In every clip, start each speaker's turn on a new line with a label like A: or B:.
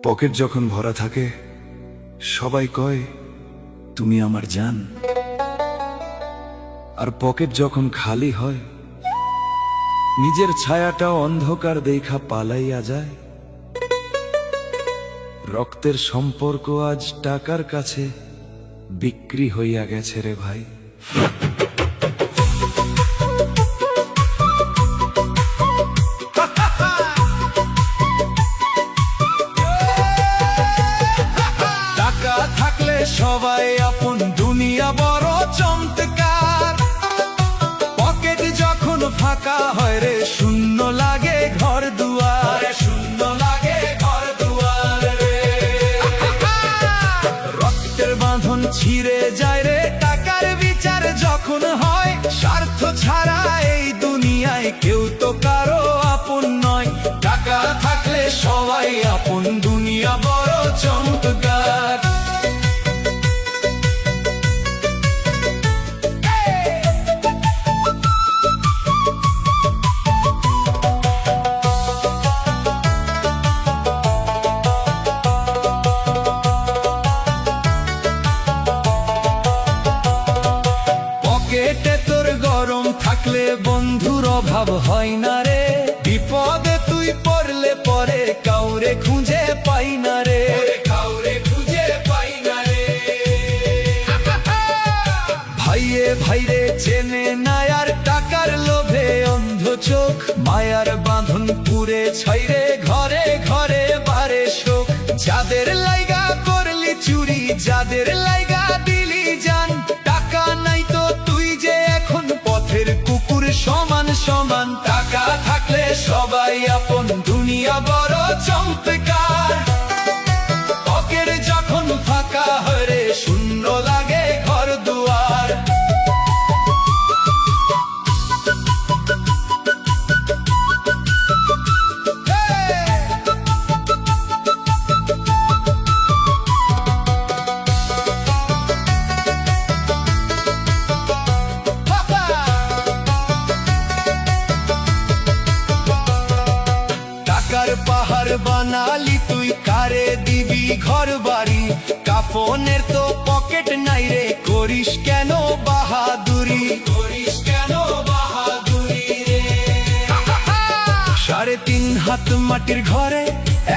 A: Pocket যখন ভরা থাকে সবাই কয় তুমি আমার জান, আর পকেট যখন খালি হয় নিজের ছায়াটাও অন্ধকার দেখা পালাইয়া যায়। রক্তের সম্পর্ক আজ টাকার কাছে বিক্রি হইয়া গেছে রে ভাই। টাকা থাকলে সবাই আপন, দুনিয়া বড় চমৎকার। পকেট যখন ফাঁকা হয় রে শূন্য লাগে ঘর দুয়ার, শূন্য লাগে ঘর দুয়ার রে। রক্তের বাঁধন ছিঁড়ে যায় রে টাকার বিচার যখন হয়। স্বার্থ ছাড়া এই দুনিয়ায় কেউ তো কারো আপন নয়। টাকা থাকলে সবাই আপন, দুনিয়া বড় চমৎকার। পকেটে তোর গরম থাকলে বন্ধুর অভাব হয় না রে। বিপদে তুই পড়লে পরে কাউরে খুঁজে পাই না রে, কাউরে খুঁজে পাই না রে। ভাইয়ে ভাইরে চেনে না আর টাকার লোভে অন্ধ চোখ। মায়ার বাঁধন পুরে ছাইরে ঘরে ঘরে বারে শোক। যাদের লাইগা করলি চুরি, যাদের লাইগা দিলি জান, টাকা নাই তো তুই যে এখন পথের কুকুর সমান সমান। টাকা থাকলে সবাই আপন, দুনিয়া বড় চমৎকার। পকেট যখন ফাঁকা হয় রে শূন্য লাগে ঘর দুয়ার। টাকার পাহাড় বানালি তুই, কারে দিবি ঘর বাড়ি। কাফনের তো পকেট নাই রে, করিস কেন বাহাদুরি, করিস কেন বাহাদুরি রে। 3.5 হাত মাটির ঘরে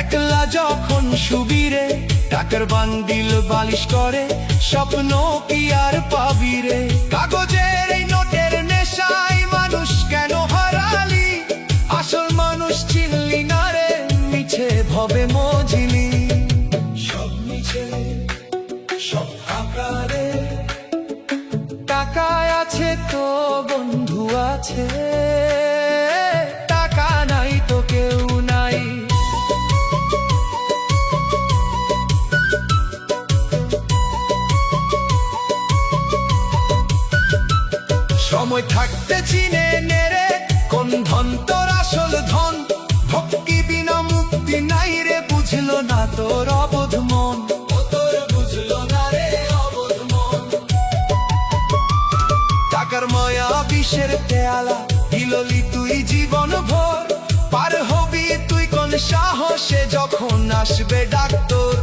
A: একলা যখন শুবিরে। টাকার বান্ডিল বালিশ করে স্বপ্ন কি আর পাবি রে। কাগজের এই নোটের নেশায় মানুষ কেন হারালি, আসল মানুষ চিনলি না রে, মিছে ভবে মজিলি। সব মিছে সব ফাঁকা রে। টাকায় আছে তো বন্ধু আছে, টাকা নাই তো কেউ নাই। সময় থাকতে চিনে নে রে কোন ধন তোর আসল ধন। ভক্তি বিনা মুক্তি নাই রে, বুঝলো না তোর অবোধ মন, তোর বুঝলো না রে অবোধ মন। টাকার মায়া বিষের পেয়ালা গিললি তুই জীবন ভর। পার হবি তুই কোন সাহসে যখন আসবে ডাক্তার।